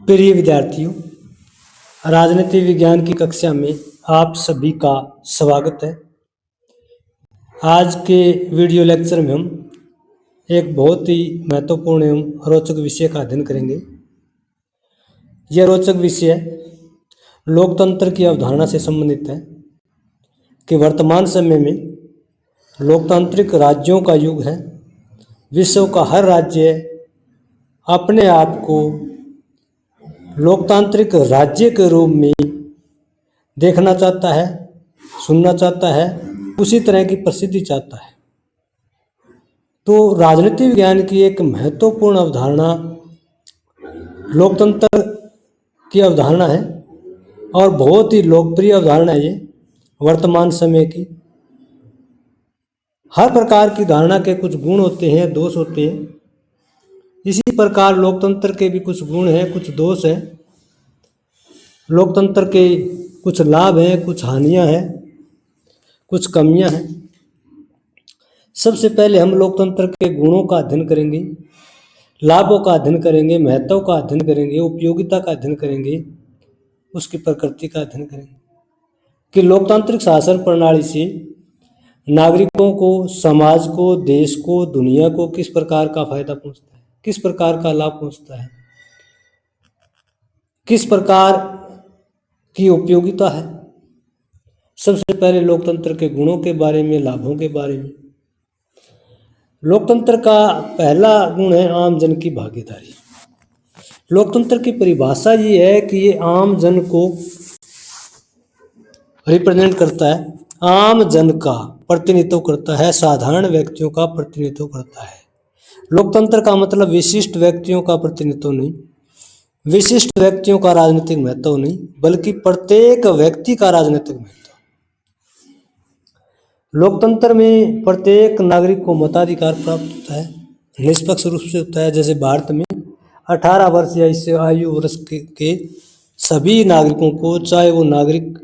प्रिय विद्यार्थियों, राजनीति विज्ञान की कक्षा में आप सभी का स्वागत है। आज के वीडियो लेक्चर में हम एक बहुत ही महत्वपूर्ण एवं रोचक विषय का अध्ययन करेंगे। यह रोचक विषय लोकतंत्र की अवधारणा से संबंधित है कि वर्तमान समय में लोकतांत्रिक राज्यों का युग है। विश्व का हर राज्य अपने आप को लोकतांत्रिक राज्य के रूप में देखना चाहता है, सुनना चाहता है, उसी तरह की प्रसिद्धि चाहता है। तो राजनीति विज्ञान की एक महत्वपूर्ण अवधारणा लोकतंत्र की अवधारणा है और बहुत ही लोकप्रिय अवधारणा है ये वर्तमान समय की। हर प्रकार की धारणा के कुछ गुण होते हैं, दोष होते हैं। इसी प्रकार लोकतंत्र के भी कुछ गुण हैं, कुछ दोष हैं। लोकतंत्र के कुछ लाभ हैं, कुछ हानियां हैं, कुछ कमियां हैं। सबसे पहले हम लोकतंत्र के गुणों का अध्ययन करेंगे, लाभों का अध्ययन करेंगे, महत्व का अध्ययन करेंगे, उपयोगिता का अध्ययन करेंगे, उसकी प्रकृति का अध्ययन करेंगे कि लोकतांत्रिक शासन प्रणाली से नागरिकों को, समाज को, देश को, दुनिया को किस प्रकार का फायदा पहुंचता है, किस प्रकार का लाभ पहुंचता है, किस प्रकार की उपयोगिता है। सबसे पहले लोकतंत्र के गुणों के बारे में, लाभों के बारे में। लोकतंत्र का पहला गुण है आम जन की भागीदारी। लोकतंत्र की परिभाषा ये है कि ये आम जन को रिप्रेजेंट करता है, आम जन का प्रतिनिधित्व करता है, साधारण व्यक्तियों का प्रतिनिधित्व करता है। लोकतंत्र का मतलब विशिष्ट व्यक्तियों का प्रतिनिधित्व नहीं, विशिष्ट व्यक्तियों का राजनीतिक महत्व नहीं, बल्कि प्रत्येक व्यक्ति का राजनीतिक महत्व। लोकतंत्र में प्रत्येक नागरिक को मताधिकार प्राप्त होता है, निष्पक्ष रूप से होता है। जैसे भारत में 18 वर्ष या इससे आयु वर्ष के सभी नागरिकों को, चाहे वो नागरिक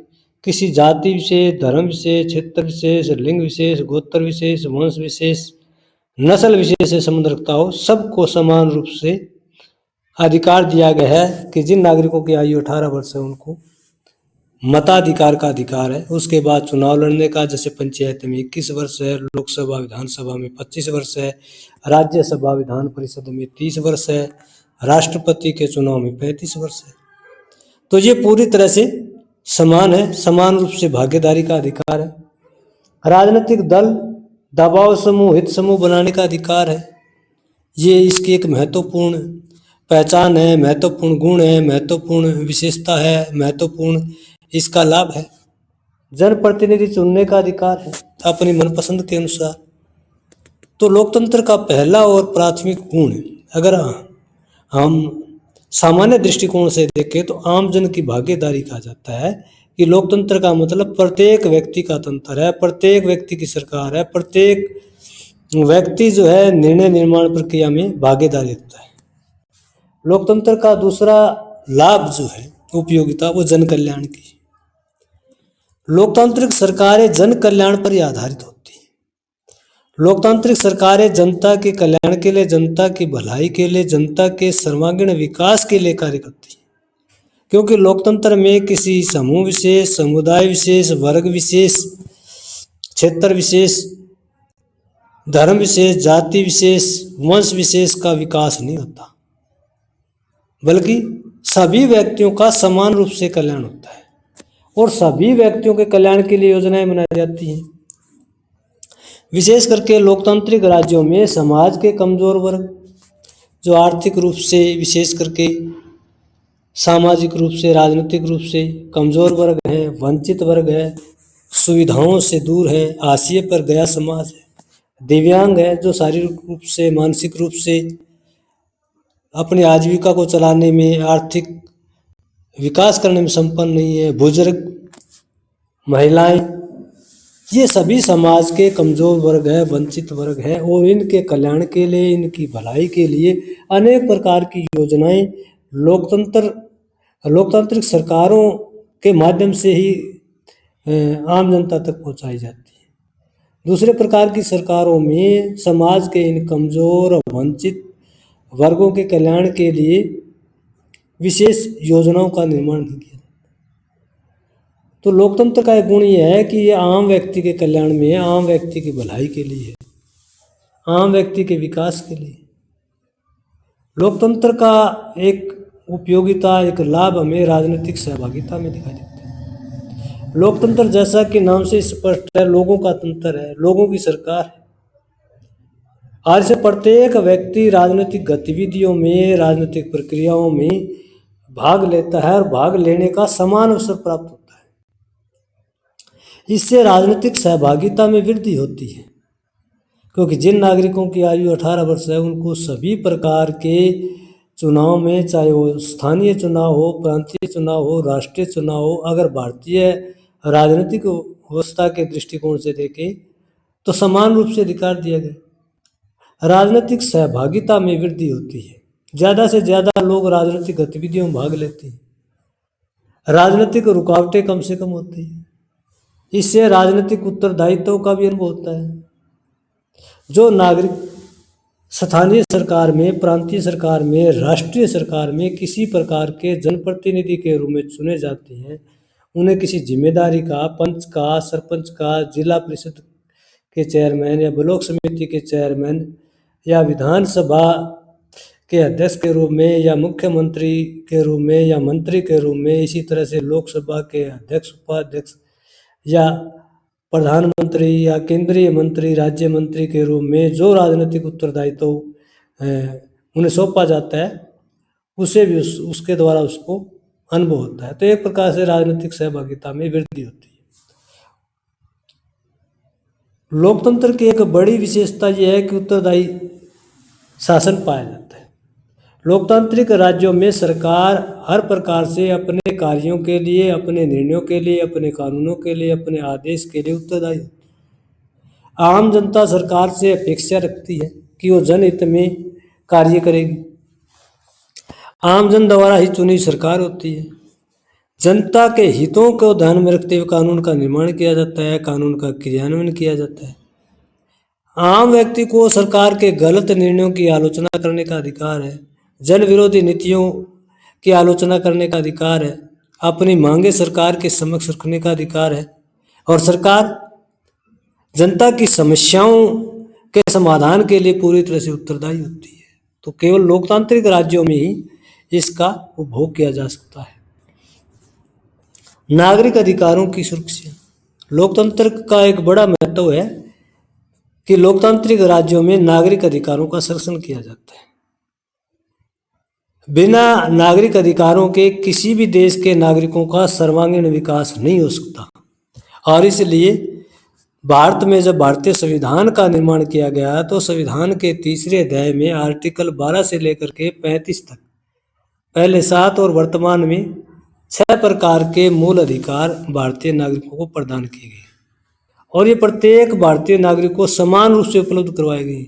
किसी जाति विशेष, धर्म विशेष, क्षेत्र विशेष, लिंग विशेष, गोत्र विशेष, वंश विशेष, नस्ल विशेष से संबंध रखता हो, सबको समान रूप से अधिकार दिया गया है कि जिन नागरिकों की आयु 18 वर्ष है उनको मताधिकार का अधिकार है। उसके बाद चुनाव लड़ने का, जैसे पंचायत में 21 वर्ष है, लोकसभा विधानसभा में 25 वर्ष है, राज्यसभा विधान परिषद में 30 वर्ष है, राष्ट्रपति के चुनाव में 35 वर्ष है। तो ये पूरी तरह से समान है, समान रूप से भागीदारी का अधिकार है। राजनीतिक दल, दबाव समूह, हित समूह बनाने का अधिकार है। ये इसकी एक महत्वपूर्ण पहचान है, महत्वपूर्ण गुण है, महत्वपूर्ण विशेषता है, महत्वपूर्ण इसका लाभ है। जनप्रतिनिधि चुनने का अधिकार है अपनी मनपसंद के अनुसार। तो लोकतंत्र का पहला और प्राथमिक गुण है, अगर हम सामान्य दृष्टिकोण से देखें तो आम जन की भागीदारी कहा जाता है कि लोकतंत्र का मतलब प्रत्येक व्यक्ति का तंत्र है, प्रत्येक व्यक्ति की सरकार है, प्रत्येक व्यक्ति जो है निर्णय निर्माण प्रक्रिया में भागीदारी रखता है। लोकतंत्र का दूसरा लाभ जो है, उपयोगिता, वो जन कल्याण की। लोकतांत्रिक सरकारें जन कल्याण पर ही आधारित होती हैं। लोकतांत्रिक सरकारें जनता के कल्याण के लिए, जनता की भलाई के लिए, जनता के सर्वांगीण विकास के लिए कार्य करती हैं। क्योंकि लोकतंत्र में किसी समूह विशेष, समुदाय विशेष, वर्ग विशेष, क्षेत्र विशेष, धर्म विशेष, जाति विशेष, वंश विशेष का विकास नहीं होता, बल्कि सभी व्यक्तियों का समान रूप से कल्याण होता है और सभी व्यक्तियों के कल्याण के लिए योजनाएं बनाई जाती हैं। विशेष करके लोकतांत्रिक राज्यों में समाज के कमजोर वर्ग, जो आर्थिक रूप से, विशेष करके सामाजिक रूप से, राजनीतिक रूप से कमजोर वर्ग है, वंचित वर्ग है, सुविधाओं से दूर है, हाशिए पर गया समाज है, दिव्यांग है, जो शारीरिक रूप से, मानसिक रूप से अपनी आजीविका को चलाने में, आर्थिक विकास करने में संपन्न नहीं है, बुजुर्ग, महिलाएं, ये सभी समाज के कमजोर वर्ग है, वंचित वर्ग है और इनके कल्याण के लिए, इनकी भलाई के लिए अनेक प्रकार की योजनाएं लोकतांत्रिक सरकारों के माध्यम से ही आम जनता तक पहुंचाई जाती है। दूसरे प्रकार की सरकारों में समाज के इन कमजोर और वंचित वर्गों के कल्याण के लिए विशेष योजनाओं का निर्माण नहीं किया। तो लोकतंत्र का एक गुण यह है कि ये आम व्यक्ति के कल्याण में है, आम व्यक्ति की भलाई के लिए है, आम व्यक्ति के विकास के लिए। लोकतंत्र का एक उपयोगिता, एक लाभ हमें राजनीतिक सहभागिता में दिखाई देता है। लोकतंत्र जैसा कि नाम से स्पष्ट है, लोगों का तंत्र है, लोगों की सरकार है। आज से प्रत्येक व्यक्ति राजनीतिक गतिविधियों में, राजनीतिक प्रक्रियाओं में भाग लेता है और भाग लेने का समान अवसर प्राप्त होता है। इससे राजनीतिक सहभागिता में वृद्धि होती है, क्योंकि जिन नागरिकों की आयु 18 वर्ष है उनको सभी प्रकार के चुनाव में, चाहे वो स्थानीय चुनाव हो, प्रांतीय चुनाव हो, राष्ट्रीय चुनाव हो, अगर भारतीय राजनीतिक व्यवस्था के दृष्टिकोण से देखें तो समान रूप से अधिकार दिया गया। राजनीतिक सहभागिता में वृद्धि होती है, ज़्यादा से ज़्यादा लोग राजनीतिक गतिविधियों में भाग लेते हैं, राजनीतिक रुकावटें कम से कम होती हैं। इससे राजनीतिक उत्तरदायित्व का भी अनुभव होता है। जो नागरिक स्थानीय सरकार में, प्रांतीय सरकार में, राष्ट्रीय सरकार में किसी प्रकार के जनप्रतिनिधि के रूप में चुने जाते हैं, उन्हें किसी जिम्मेदारी का, पंच का, सरपंच का, जिला परिषद के चेयरमैन या ब्लॉक समिति के चेयरमैन या विधानसभा के अध्यक्ष के रूप में या मुख्यमंत्री के रूप में या मंत्री के रूप में, इसी तरह से लोकसभा के अध्यक्ष, उपाध्यक्ष या प्रधानमंत्री या केंद्रीय मंत्री, राज्य मंत्री के रूप में जो राजनीतिक उत्तरदायित्व उन्हें सौंपा जाता है, उसे भी उसके द्वारा उसको अनुभव होता है। तो एक प्रकार से राजनीतिक सहभागिता में वृद्धि होती है। लोकतंत्र की एक बड़ी विशेषता यह है कि उत्तरदायी शासन पाया जाता है। लोकतांत्रिक राज्यों में सरकार हर प्रकार से अपने कार्यों के लिए, अपने निर्णयों के लिए, अपने कानूनों के लिए, अपने आदेश के लिए उत्तरदायी होती है। आम जनता सरकार से अपेक्षा रखती है कि वो जनहित में कार्य करेगी। आम जन द्वारा ही चुनी सरकार होती है। जनता के हितों को ध्यान में रखते हुए कानून का निर्माण किया जाता है, कानून का क्रियान्वयन किया जाता है। आम व्यक्ति को सरकार के गलत निर्णयों की आलोचना करने का अधिकार है, जन विरोधी नीतियों की आलोचना करने का अधिकार है, अपनी मांगे सरकार के समक्ष रखने का अधिकार है, और सरकार जनता की समस्याओं के समाधान के लिए पूरी तरह से उत्तरदायी होती है। तो केवल लोकतांत्रिक राज्यों में ही इसका उपभोग किया जा सकता है। नागरिक अधिकारों की सुरक्षा। लोकतंत्र का एक बड़ा महत्व है कि लोकतांत्रिक राज्यों में नागरिक अधिकारों का संरक्षण किया जाता है। बिना नागरिक अधिकारों के किसी भी देश के नागरिकों का सर्वांगीण विकास नहीं हो सकता। और इसलिए भारत में जब भारतीय संविधान का निर्माण किया गया तो संविधान के तीसरे अध्याय में आर्टिकल 12 से लेकर के 35 तक पहले 7 और वर्तमान में 6 प्रकार के मूल अधिकार भारतीय नागरिकों को प्रदान किए गए, और ये प्रत्येक भारतीय नागरिक को समान रूप से उपलब्ध करवाए गए।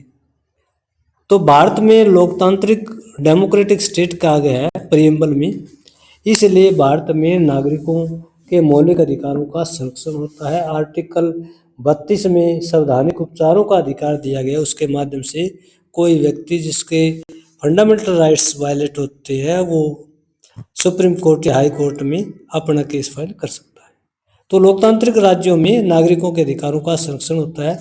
तो भारत में लोकतांत्रिक डेमोक्रेटिक स्टेट कहा गया है प्रियम्बल में, इसलिए भारत में नागरिकों के मौलिक अधिकारों का संरक्षण होता है। आर्टिकल 32 में संवैधानिक उपचारों का अधिकार दिया गया, उसके माध्यम से कोई व्यक्ति जिसके फंडामेंटल राइट्स वायलेट होते हैं वो सुप्रीम कोर्ट या हाई कोर्ट में अपना केस फाइल कर सकता है। तो लोकतांत्रिक राज्यों में नागरिकों के अधिकारों का संरक्षण होता है।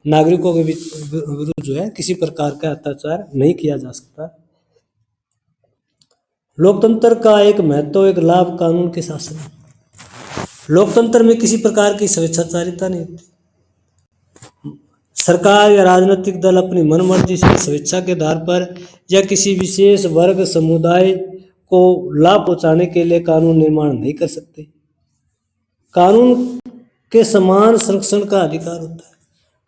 नागरिकों के विरुद्ध जो है किसी प्रकार का अत्याचार नहीं किया जा सकता। लोकतंत्र का एक महत्व, एक लाभ कानून के शासन। लोकतंत्र में किसी प्रकार की स्वेच्छाचारिता नहीं होती। सरकार या राजनीतिक दल अपनी मनमर्जी से स्वेच्छा के आधार पर या किसी विशेष वर्ग, समुदाय को लाभ पहुंचाने के लिए कानून निर्माण नहीं कर सकते। कानून के समान संरक्षण का अधिकार होता है।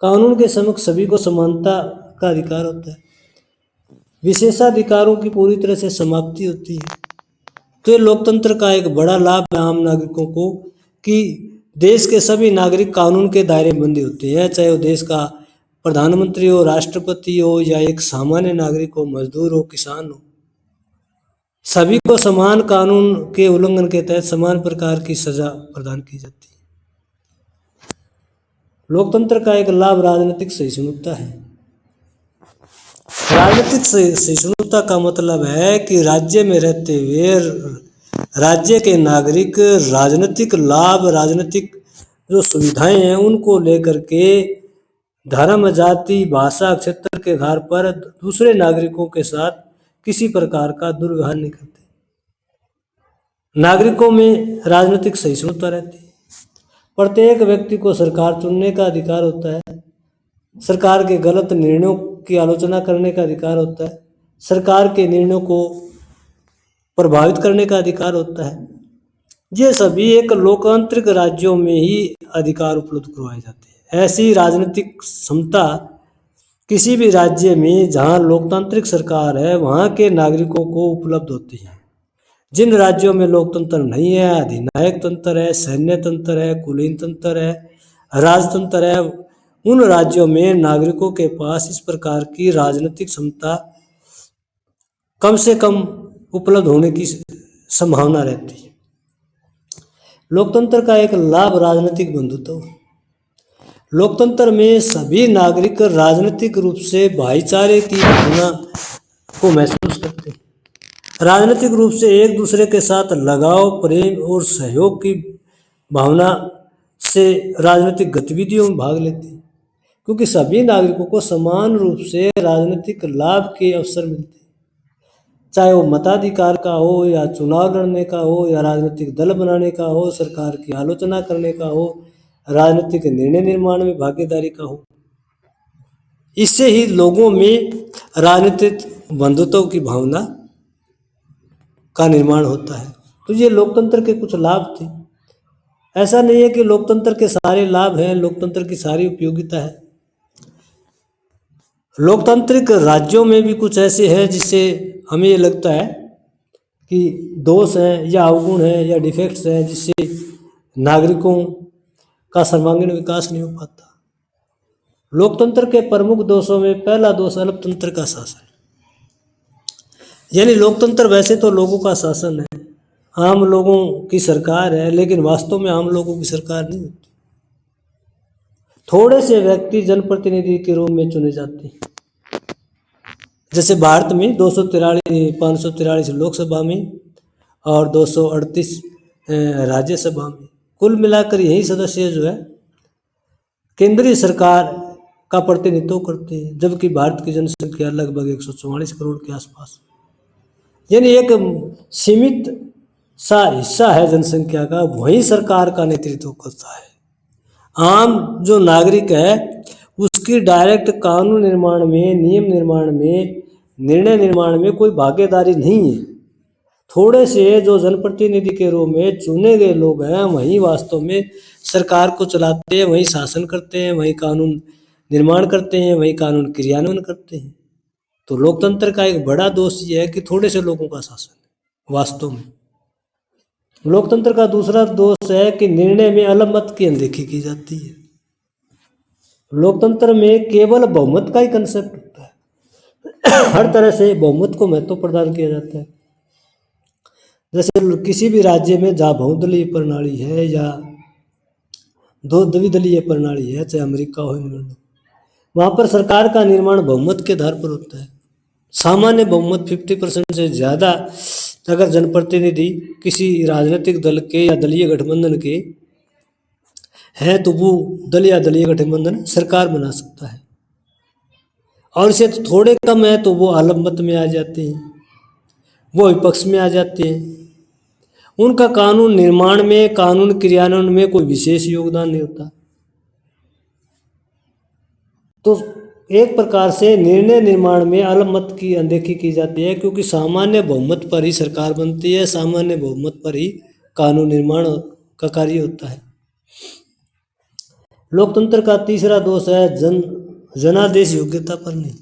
कानून के समक्ष सभी को समानता का अधिकार होता है। विशेषाधिकारों की पूरी तरह से समाप्ति होती है। तो ये लोकतंत्र का एक बड़ा लाभ है आम नागरिकों को कि देश के सभी नागरिक कानून के दायरे में बंधे होते हैं, चाहे वो देश का प्रधानमंत्री हो, राष्ट्रपति हो या एक सामान्य नागरिक हो, मजदूर हो, किसान हो, सभी को समान कानून के उल्लंघन के तहत समान प्रकार की सजा प्रदान की जाती है। लोकतंत्र का एक लाभ राजनीतिक सहिष्णुता है। राजनीतिक सहिष्णुता का मतलब है कि राज्य में रहते हुए राज्य के नागरिक राजनीतिक लाभ, राजनीतिक जो सुविधाएं हैं उनको लेकर के धर्म, जाति, भाषा, क्षेत्र के आधार पर दूसरे नागरिकों के साथ किसी प्रकार का दुर्व्यवहार नहीं करते। नागरिकों में राजनीतिक सहिष्णुता रहती है। प्रत्येक व्यक्ति को सरकार चुनने का अधिकार होता है, सरकार के गलत निर्णयों की आलोचना करने का अधिकार होता है, सरकार के निर्णयों को प्रभावित करने का अधिकार होता है। ये सभी एक लोकतांत्रिक राज्यों में ही अधिकार उपलब्ध करवाए जाते हैं। ऐसी राजनीतिक क्षमता किसी भी राज्य में जहाँ लोकतांत्रिक सरकार है वहाँ के नागरिकों को उपलब्ध होती है। जिन राज्यों में लोकतंत्र नहीं है, अधिनायक तंत्र है, सैन्य तंत्र है, कुलीन तंत्र है, राजतंत्र है, उन राज्यों में नागरिकों के पास इस प्रकार की राजनीतिक क्षमता कम से कम उपलब्ध होने की संभावना रहती है। लोकतंत्र का एक लाभ राजनीतिक बंधुत्व। लोकतंत्र में सभी नागरिक राजनीतिक रूप से भाईचारे की भावना को महसूस करते हैं। राजनीतिक रूप से एक दूसरे के साथ लगाव, प्रेम और सहयोग की भावना से राजनीतिक गतिविधियों में भाग लेते हैं, क्योंकि सभी नागरिकों को समान रूप से राजनीतिक लाभ के अवसर मिलते हैं, चाहे वो मताधिकार का हो या चुनाव लड़ने का हो या राजनीतिक दल बनाने का हो, सरकार की आलोचना करने का हो, राजनीतिक निर्णय निर्माण में भागीदारी का हो। इससे ही लोगों में राजनीतिक बंधुत्व की भावना का निर्माण होता है। तो ये लोकतंत्र के कुछ लाभ थे। ऐसा नहीं है कि लोकतंत्र के सारे लाभ हैं, लोकतंत्र की सारी उपयोगिता है। लोकतांत्रिक राज्यों में भी कुछ ऐसे हैं जिससे हमें ये लगता है कि दोष हैं या अवगुण हैं या डिफेक्ट्स हैं, जिससे नागरिकों का सर्वांगीण विकास नहीं हो पाता। लोकतंत्र के प्रमुख दोषों में पहला दोष अल्पतंत्र का शासन। यानी लोकतंत्र वैसे तो लोगों का शासन है, आम लोगों की सरकार है, लेकिन वास्तव में आम लोगों की सरकार नहीं होती। थोड़े से व्यक्ति जनप्रतिनिधि के रूप में चुने जाते हैं। जैसे भारत में 543 लोकसभा में और 238 राज्यसभा में, कुल मिलाकर यही सदस्य जो है केंद्रीय सरकार का प्रतिनिधित्व करते हैं, जबकि भारत की जनसंख्या लगभग 144 करोड़ के आसपास। यानी एक सीमित सा हिस्सा है जनसंख्या का, वही सरकार का नेतृत्व करता है। आम जो नागरिक है उसकी डायरेक्ट कानून निर्माण में, नियम निर्माण में, निर्णय निर्माण में कोई भागीदारी नहीं है। थोड़े से जो जनप्रतिनिधि के रूप में चुने गए लोग हैं वही वास्तव में सरकार को चलाते हैं, वही शासन करते हैं, वही कानून निर्माण करते हैं, वही कानून क्रियान्वयन करते हैं। तो लोकतंत्र का एक बड़ा दोष यह है कि थोड़े से लोगों का शासन है वास्तव में। लोकतंत्र का दूसरा दोष है कि निर्णय में अलग की अनदेखी की जाती है। लोकतंत्र में केवल बहुमत का ही कंसेप्ट होता है। हर तरह से बहुमत को महत्व प्रदान किया जाता है। जैसे किसी भी राज्य में जहाँ बहुदलीय प्रणाली है या द्विदलीय प्रणाली है, चाहे अमेरिका हो, इंग्लैंड हो, वहाँ पर सरकार का निर्माण बहुमत के आधार पर होता है। सामान्य बहुमत 50% से ज़्यादा अगर जनप्रतिनिधि किसी राजनीतिक दल के या दलीय गठबंधन के हैं तो वो दल या दलीय गठबंधन सरकार बना सकता है, और इसे तो थोड़े कम है तो वो अलग में आ जाते हैं, वो विपक्ष में आ जाते हैं। उनका कानून निर्माण में, कानून क्रियान्वयन में कोई विशेष योगदान नहीं होता। तो एक प्रकार से निर्णय निर्माण में अलग की अनदेखी की जाती है, क्योंकि सामान्य बहुमत पर ही सरकार बनती है, सामान्य बहुमत पर ही कानून निर्माण का कार्य होता है। लोकतंत्र का तीसरा दोष है जनादेश योग्यता पर नहीं।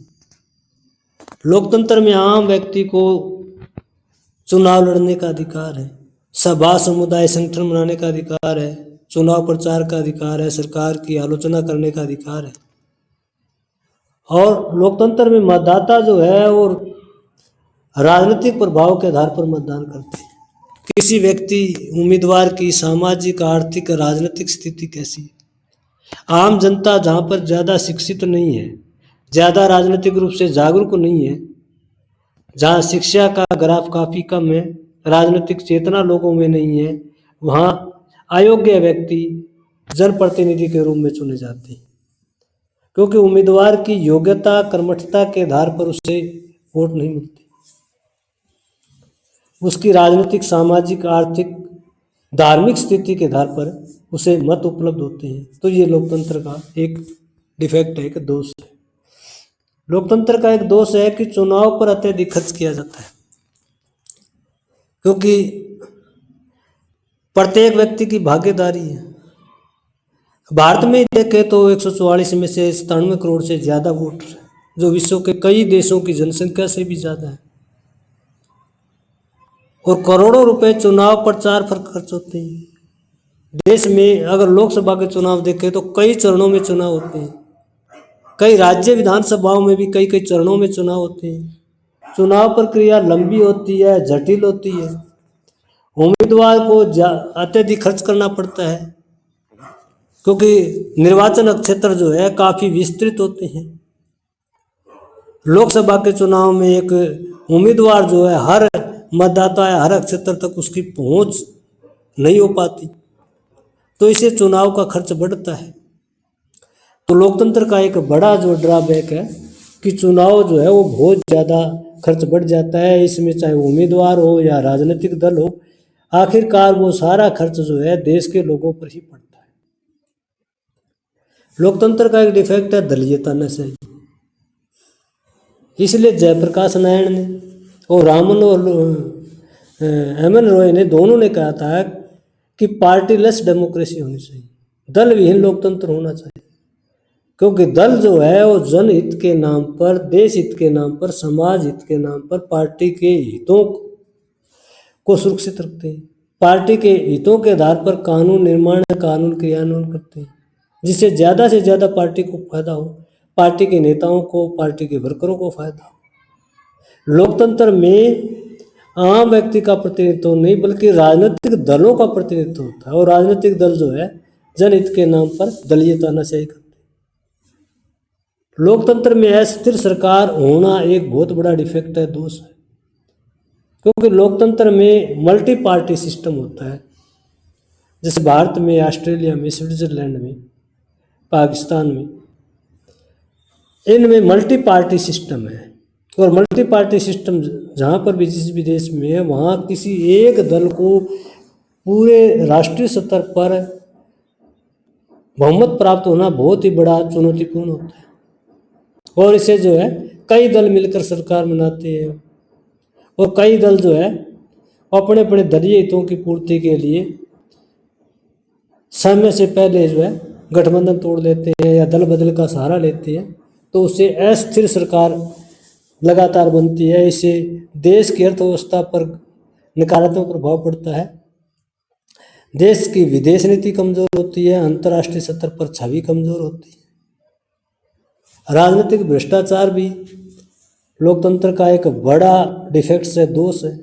लोकतंत्र में आम व्यक्ति को चुनाव लड़ने का अधिकार है, सभा समुदाय संगठन बनाने का अधिकार है, चुनाव प्रचार का अधिकार है, सरकार की आलोचना करने का अधिकार है। और लोकतंत्र में मतदाता जो है वो राजनीतिक प्रभाव के आधार पर मतदान करते हैं। किसी व्यक्ति उम्मीदवार की सामाजिक, आर्थिक, राजनीतिक स्थिति कैसी है। आम जनता जहाँ पर ज़्यादा शिक्षित नहीं है, ज़्यादा राजनीतिक रूप से जागरूक नहीं है, जहाँ शिक्षा का ग्राफ काफ़ी कम है, राजनीतिक चेतना लोगों में नहीं है, वहाँ अयोग्य व्यक्ति जनप्रतिनिधि के रूप में चुने जाते हैं, क्योंकि उम्मीदवार की योग्यता कर्मठता के आधार पर उसे वोट नहीं मिलती, उसकी राजनीतिक सामाजिक आर्थिक धार्मिक स्थिति के आधार पर उसे मत उपलब्ध होते हैं। तो ये लोकतंत्र का एक डिफेक्ट है, एक दोष है। लोकतंत्र का एक दोष है कि चुनाव पर अत्यधिक खर्च किया जाता है, क्योंकि प्रत्येक व्यक्ति की भागीदारी है। भारत में देखें तो 144 में से 97 करोड़ से ज़्यादा वोटर हैं, जो विश्व के कई देशों की जनसंख्या से भी ज़्यादा है, और करोड़ों रुपए चुनाव प्रचार पर खर्च होते हैं। देश में अगर लोकसभा के चुनाव देखें तो कई चरणों में चुनाव होते हैं, कई राज्य विधानसभाओं में भी कई कई चरणों में चुनाव होते हैं। चुनाव प्रक्रिया लंबी होती है, जटिल होती है, उम्मीदवार को अत्यधिक खर्च करना पड़ता है, क्योंकि निर्वाचन क्षेत्र जो है काफ़ी विस्तृत होते हैं। लोकसभा के चुनाव में एक उम्मीदवार जो है हर मतदाता है, हर क्षेत्र तक उसकी पहुंच नहीं हो पाती, तो इससे चुनाव का खर्च बढ़ता है। तो लोकतंत्र का एक बड़ा जो ड्रॉबैक है कि चुनाव जो है वो बहुत ज़्यादा खर्च बढ़ जाता है। इसमें चाहे उम्मीदवार हो या राजनीतिक दल हो, आखिरकार वो सारा खर्च जो है देश के लोगों पर ही पड़ता है। लोकतंत्र का एक डिफेक्ट है दलीयता नशा। इसलिए जयप्रकाश नारायण ने और रामन और एम.एन. रॉय ने दोनों ने कहा था कि पार्टीलेस डेमोक्रेसी होनी चाहिए, दल विहीन लोकतंत्र होना चाहिए, क्योंकि दल जो है वो जनहित के नाम पर, देश हित के नाम पर, समाज हित के नाम पर पार्टी के हितों को सुरक्षित रखते हैं, पार्टी के हितों के आधार पर कानून निर्माण, कानून क्रियान्वयन करते हैं, जिससे ज़्यादा से ज़्यादा पार्टी को फायदा हो, पार्टी के नेताओं को, पार्टी के वर्करों को फायदा हो। लोकतंत्र में आम व्यक्ति का प्रतिनिधित्व नहीं बल्कि राजनीतिक दलों का प्रतिनिधित्व होता है, और राजनीतिक दल जो है जनहित के नाम पर दलीयता नशाई करते हैं। लोकतंत्र में अस्थिर सरकार होना एक बहुत बड़ा डिफेक्ट है, दोष है, क्योंकि लोकतंत्र में मल्टी पार्टी सिस्टम होता है, जैसे भारत में, ऑस्ट्रेलिया में, स्विट्जरलैंड में, पाकिस्तान में, इनमें मल्टी पार्टी सिस्टम है। और मल्टी पार्टी सिस्टम जहाँ पर भी जिस भी देश में है, वहाँ किसी एक दल को पूरे राष्ट्रीय स्तर पर बहुमत प्राप्त होना बहुत ही बड़ा चुनौतीपूर्ण होता है, और इसे जो है कई दल मिलकर सरकार बनाते हैं, और कई दल जो है अपने अपने दलीय हितों की पूर्ति के लिए समय से पहले जो है गठबंधन तोड़ लेते हैं या दल बदल का सहारा लेते हैं, तो उससे अस्थिर सरकार लगातार बनती है। इससे देश की अर्थव्यवस्था पर नकारात्मक प्रभाव पड़ता है, देश की विदेश नीति कमजोर होती है, अंतर्राष्ट्रीय स्तर पर छवि कमजोर होती है। राजनीतिक भ्रष्टाचार भी लोकतंत्र का एक बड़ा डिफेक्ट है, दोष है,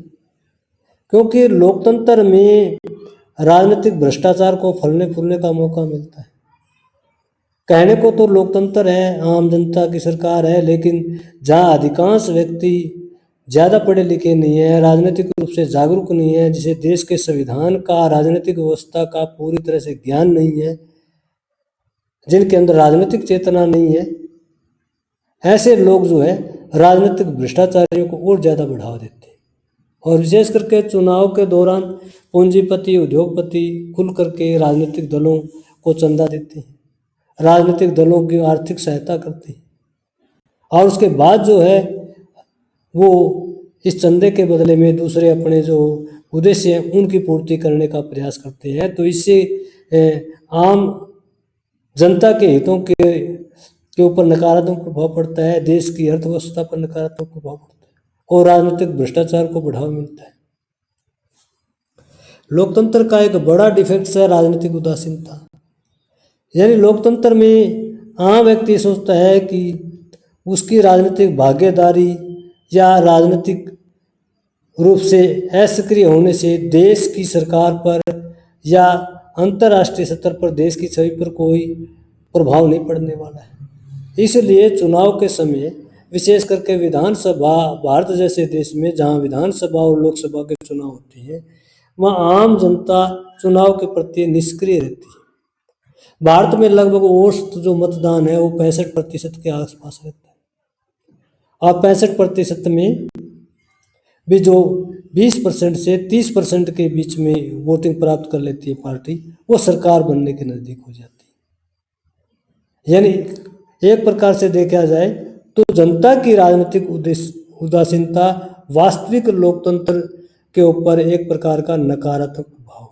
क्योंकि लोकतंत्र में राजनीतिक भ्रष्टाचार को फलने फूलने का मौका मिलता है। कहने को तो लोकतंत्र है, आम जनता की सरकार है, लेकिन जहाँ अधिकांश व्यक्ति ज़्यादा पढ़े लिखे नहीं है, राजनीतिक रूप से जागरूक नहीं है, जिसे देश के संविधान का, राजनीतिक व्यवस्था का पूरी तरह से ज्ञान नहीं है, जिनके अंदर राजनीतिक चेतना नहीं है, ऐसे लोग जो है राजनीतिक भ्रष्टाचारियों को और ज़्यादा बढ़ावा देते हैं। और विशेष करके चुनाव के दौरान पूंजीपति, उद्योगपति खुल करके राजनीतिक दलों को चंदा देते हैं, राजनीतिक दलों की आर्थिक सहायता करते हैं, और उसके बाद जो है वो इस चंदे के बदले में दूसरे अपने जो उद्देश्य हैं उनकी पूर्ति करने का प्रयास करते हैं। तो इससे आम जनता के हितों के ऊपर नकारात्मक प्रभाव पड़ता है, देश की अर्थव्यवस्था पर नकारात्मक प्रभाव पड़ता है, और राजनीतिक भ्रष्टाचार को बढ़ावा मिलता है। लोकतंत्र का एक बड़ा डिफेक्ट है राजनीतिक उदासीनता। यानी लोकतंत्र में आम व्यक्ति सोचता है कि उसकी राजनीतिक भागीदारी या राजनीतिक रूप से असक्रिय होने से देश की सरकार पर या अंतर्राष्ट्रीय स्तर पर देश की छवि पर कोई प्रभाव नहीं पड़ने वाला है। इसलिए चुनाव के समय विशेष करके विधानसभा, भारत जैसे देश में जहाँ विधानसभा और लोकसभा के चुनाव होते हैं, वहाँ आम जनता चुनाव के प्रति निष्क्रिय रहती है। भारत में लगभग औसत जो मतदान है वो 65% के आसपास रहता है। और 65% में भी जो 20% से 30% के बीच में वोटिंग प्राप्त कर लेती है पार्टी, वो सरकार बनने के नज़दीक हो जाती है। यानी एक प्रकार से देखा जाए तो जनता की राजनीतिक उदासीनता वास्तविक लोकतंत्र के ऊपर एक प्रकार का नकारात्मक प्रभाव है।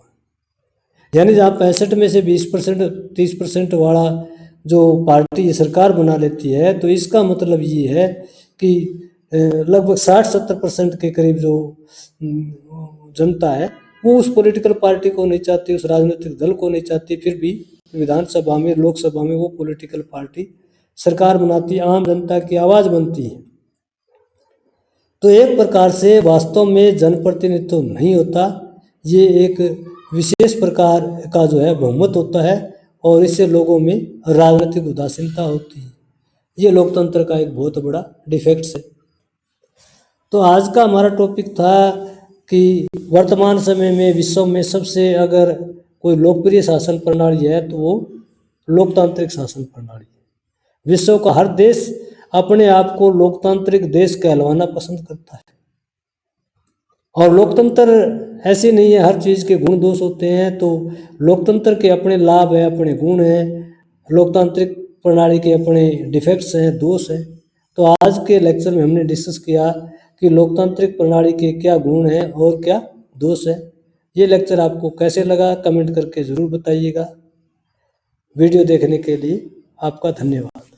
यानी जहाँ 65 में से 20% 30% वाला जो पार्टी सरकार बना लेती है, तो इसका मतलब ये है कि लगभग 60-70% के करीब जो जनता है वो उस पॉलिटिकल पार्टी को नहीं चाहती, उस राजनीतिक दल को नहीं चाहती, फिर भी विधानसभा में, लोकसभा में वो पॉलिटिकल पार्टी सरकार बनाती है, आम जनता की आवाज़ बनती है। तो एक प्रकार से वास्तव में जनप्रतिनिधित्व नहीं होता, ये एक विशेष प्रकार का जो है बहुमत होता है और इससे लोगों में राजनीतिक उदासीनता होती है। ये लोकतंत्र का एक बहुत बड़ा डिफेक्ट है। तो आज का हमारा टॉपिक था कि वर्तमान समय में विश्व में सबसे अगर कोई लोकप्रिय शासन प्रणाली है तो वो लोकतांत्रिक शासन प्रणाली है। विश्व का हर देश अपने आप को लोकतांत्रिक देश कहलवाना पसंद करता है और लोकतंत्र ऐसे नहीं है, हर चीज़ के गुण दोष होते हैं। तो लोकतंत्र के अपने लाभ हैं, अपने गुण हैं, लोकतांत्रिक प्रणाली के अपने डिफेक्ट्स हैं, दोष हैं। तो आज के लेक्चर में हमने डिस्कस किया कि लोकतांत्रिक प्रणाली के क्या गुण हैं और क्या दोष हैं। ये लेक्चर आपको कैसे लगा कमेंट करके ज़रूर बताइएगा। वीडियो देखने के लिए आपका धन्यवाद।